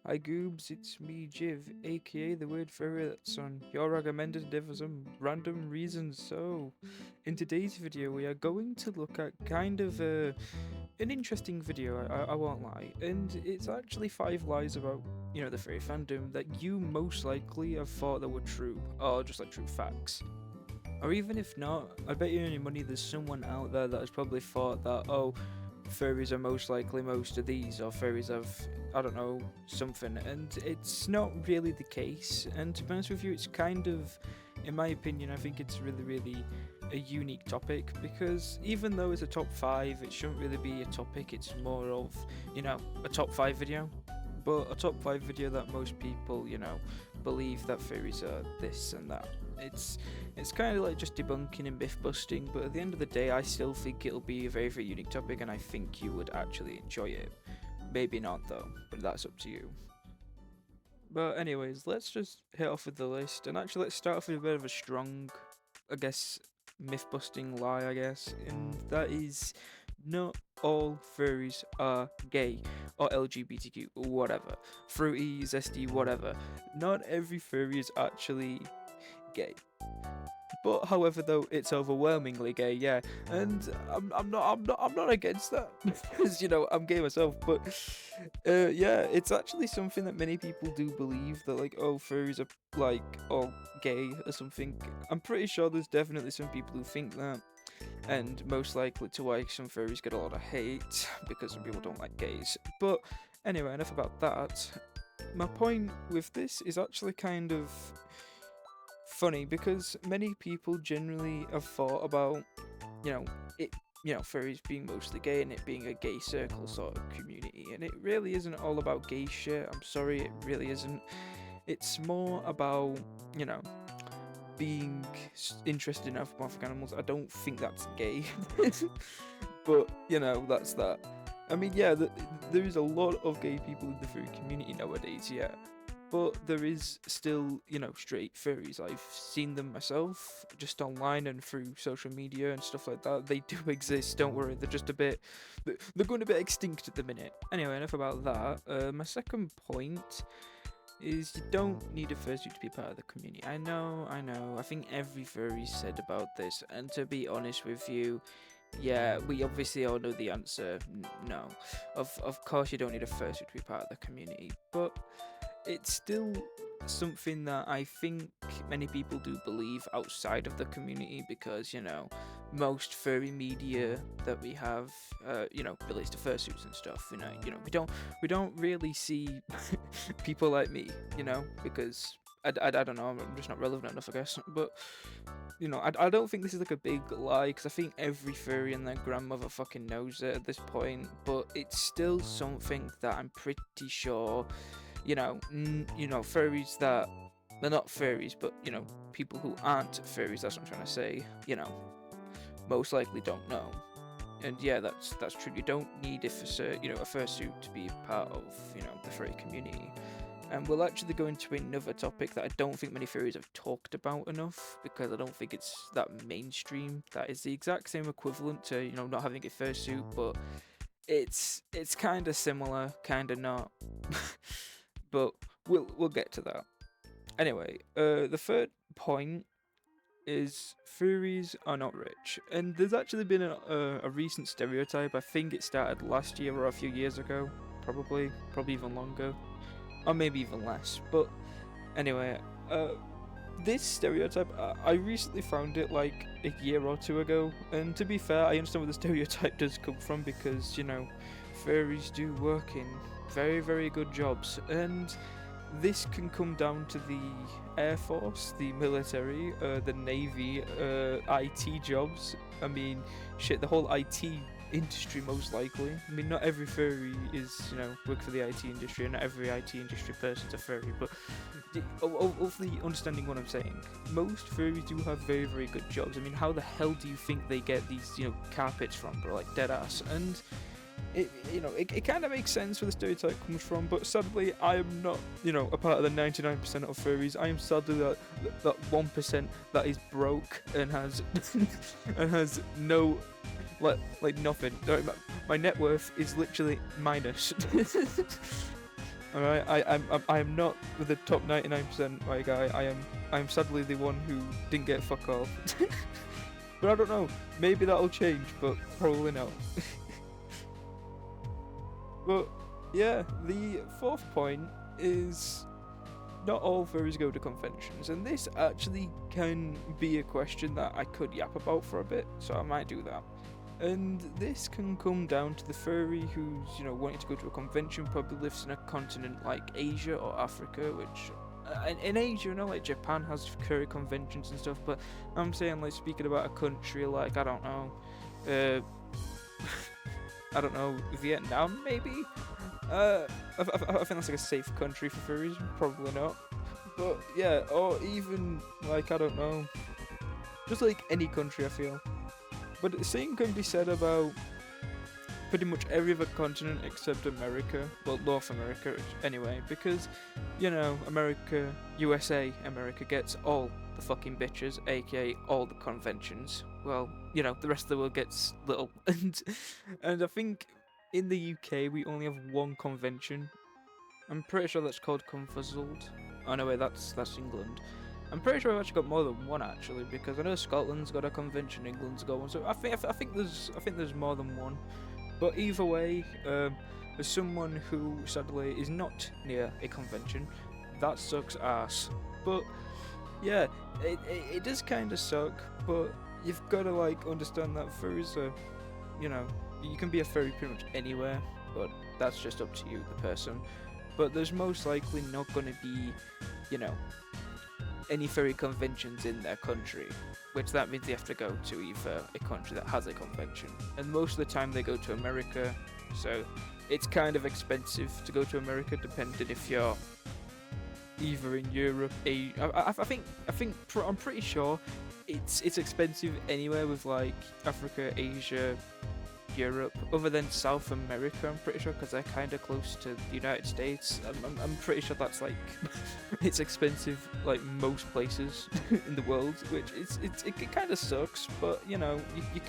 Hi Goobs, it's me Jiv, aka the word furry that's on your recommended for some random reasons. So, in today's video we are going to look at kind of an interesting video, I won't lie, and it's actually 5 lies about, the furry fandom that you most likely have thought that were true, or just like true facts. Or even if not, I bet you any money there's someone out there that has probably thought that, oh, furries are most likely most of these, or furries have, I don't know, something, and it's not really the case. And to be honest with you, it's kind of, in my opinion, I think it's really a unique topic, because even though it's a top 5, it shouldn't really be a topic, it's more of, a top 5 video. But a top 5 video that most people, believe that furries are this and that. It's kind of like just debunking and myth busting, but at the end of the day, I still think it'll be a very unique topic, and I think you would actually enjoy it. Maybe not though, but that's up to you. But anyways, let's just hit off with the list, and actually let's start off with a bit of a strong, I guess, myth busting lie, I guess, and that is not all furries are gay or LGBTQ, whatever. Fruities, SD, whatever. Not every furry is actually gay. But however, though, it's overwhelmingly gay, yeah. And I'm not against that because I'm gay myself. But yeah, it's actually something that many people do believe that like, oh, furries are like all gay or something. I'm pretty sure there's definitely some people who think that, and most likely to why some furries get a lot of hate because some people don't like gays. But anyway, enough about that. My point with this is actually kind of funny because many people generally have thought about, it, furries being mostly gay and it being a gay circle sort of community, and it really isn't all about gay shit. I'm sorry, it really isn't. It's more about, being interested in anthropomorphic animals. I don't think that's gay, but that's that. I mean, yeah, there is a lot of gay people in the furry community nowadays, yeah, but there is still, straight furries. I've seen them myself, just online and through social media and stuff like that. They do exist, don't worry, they're just they're going a bit extinct at the minute. Anyway, enough about that. My second point is you don't need a fursuit to be part of the community. I know, I think every furry said about this, and to be honest with you, yeah, we obviously all know the answer, no. Of course you don't need a fursuit to be part of the community, but it's still something that I think many people do believe outside of the community because, most furry media that we have, relates to fursuits and stuff, we don't really see people like me, because I don't know, I'm just not relevant enough, I guess, but, I don't think this is like a big lie, because I think every furry and their grandmother fucking knows it at this point, but it's still something that I'm pretty sure, furries that they're not furries, but people who aren't furries, that's what I'm trying to say, most likely don't know. And yeah, that's true. You don't need a fursuit to be part of, the furry community. And we'll actually go into another topic that I don't think many furries have talked about enough, because I don't think it's that mainstream. That is the exact same equivalent to, not having a fursuit, but it's kind of similar, kind of not. But we'll get to that. Anyway, the third point is furries are not rich, and there's actually been a recent stereotype. I think it started last year or a few years ago, probably even longer, or maybe even less. But anyway, this stereotype, I recently found it like a year or two ago, and to be fair, I understand where the stereotype does come from because furries do work in very good jobs, and this can come down to the Air Force, the military, the Navy, IT jobs. I mean, shit, the whole IT industry most likely. I mean, not every furry is, work for the IT industry, and not every IT industry person's a furry, but hopefully understanding what I'm saying. Most furries do have very good jobs. I mean, how the hell do you think they get these, carpets from, bro? Like, dead ass. And it kind of makes sense where the stereotype comes from, but sadly, I am not, a part of the 99% of furries. I am sadly that 1% that is broke and has and has no, like nothing. My net worth is literally minus. All right, I'm not with the top 99%. Like I'm sadly the one who didn't get fuck all. But I don't know. Maybe that'll change, but probably not. But yeah, the fourth point is not all furries go to conventions, and this actually can be a question that I could yap about for a bit, so I might do that. And this can come down to the furry who's, wanting to go to a convention, probably lives in a continent like Asia or Africa, which in Asia, like Japan has furry conventions and stuff, but I'm saying, like, speaking about a country like, I don't know, I don't know, Vietnam maybe? I think that's like a safe country for furries, probably not. But yeah, or even, like, I don't know, just like any country, I feel. But the same can be said about pretty much every other continent except America. Well, North America anyway, because, America, USA, America gets all the fucking bitches, aka all the conventions. Well, the rest of the world gets little. And I think in the UK we only have one convention. I'm pretty sure that's called Confuzzled. Oh no, wait, that's England. I'm pretty sure I've actually got more than one actually, because I know Scotland's got a convention, England's got one. So I think there's more than one. But either way, as someone who sadly is not near a convention, that sucks ass. But yeah, it does kind of suck. But you've got to like understand that furries are, you can be a furry pretty much anywhere, but that's just up to you, the person. But there's most likely not going to be, any furry conventions in their country, which that means they have to go to either a country that has a convention, and most of the time they go to America, so it's kind of expensive to go to America, depending if you're either in Europe, I'm pretty sure it's expensive anywhere with like Africa, Asia, Europe, other than South America, I'm pretty sure, because they're kind of close to the United States. I'm pretty sure that's like it's expensive like most places in the world, which it kind of sucks, but you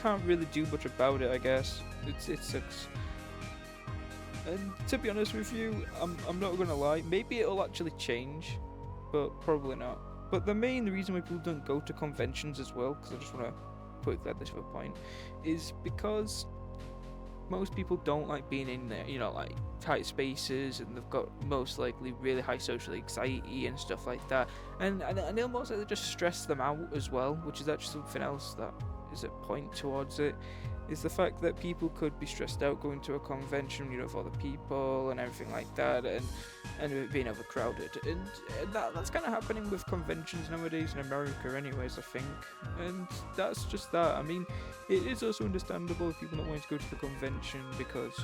can't really do much about it, I guess. It sucks. And to be honest with you, I'm not gonna lie, maybe it'll actually change, but probably not. But the main reason why people don't go to conventions as well, because I just want to quickly add this for a point, is because most people don't like being in there, like tight spaces, and they've got most likely really high social anxiety and stuff like that, and they'll most likely just stress them out as well, which is actually something else that is a point towards it, is the fact that people could be stressed out going to a convention, for the people and everything like that, and it being overcrowded, and that's kind of happening with conventions nowadays in America anyways, I think, and that's just that. I mean, it is also understandable if people not wanting to go to the convention because,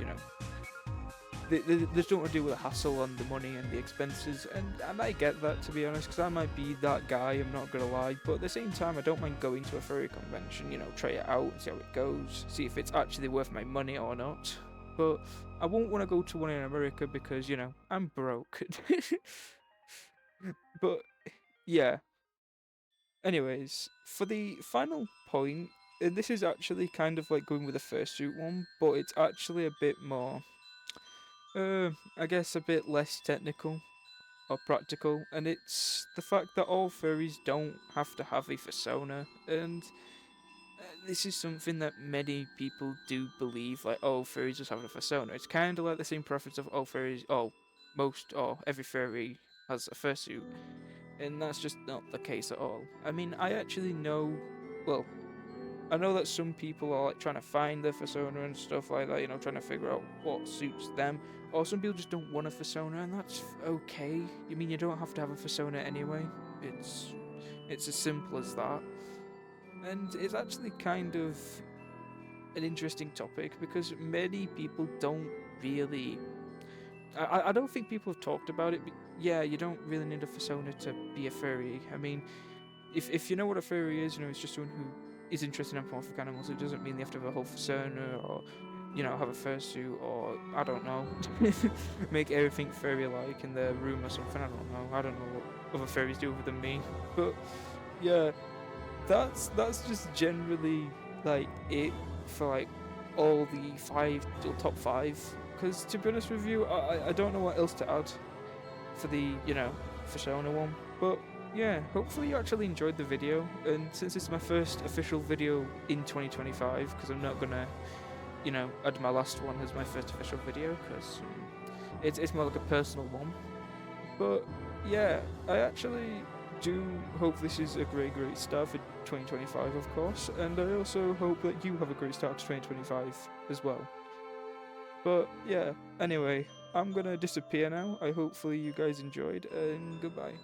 they just don't want to deal with the hassle and the money and the expenses, and I might get that, to be honest, because I might be that guy, I'm not gonna lie, but at the same time I don't mind going to a furry convention, try it out and see how it goes, see if it's actually worth my money or not. But I won't want to go to one in America because, I'm broke. But yeah, anyways, for the final point, and this is actually kind of like going with the fursuit one, but it's actually a bit more, I guess a bit less technical or practical, and it's the fact that all furries don't have to have a persona, and this is something that many people do believe, like, oh, furries just have a persona. It's kind of like the same preference of, oh, furries, most or every furry has a fursuit, and that's just not the case at all. I mean, I actually know, well, I know that some people are like trying to find their persona and stuff like that, trying to figure out what suits them, or some people just don't want a persona, and that's okay. I mean, you don't have to have a persona anyway. It's as simple as that. And it's actually kind of an interesting topic because many people don't really. I don't think people have talked about it. But yeah, you don't really need a persona to be a furry. I mean, if you know what a furry is, it's just someone who is interested in anthropomorphic animals. It doesn't mean they have to have a whole persona or, have a fursuit or, I don't know, make everything furry-like in their room or something. I don't know what other furries do other than me. But yeah, that's just generally like it for like all the top five. Because to be honest with you, I don't know what else to add. for the, Persona one. But yeah, hopefully you actually enjoyed the video, and since it's my first official video in 2025, because I'm not gonna, add my last one as my first official video, because it's more like a personal one. But yeah, I actually do hope this is a great start for 2025, of course, and I also hope that you have a great start to 2025 as well. But yeah, anyway, I'm gonna disappear now. I hopefully you guys enjoyed, and goodbye.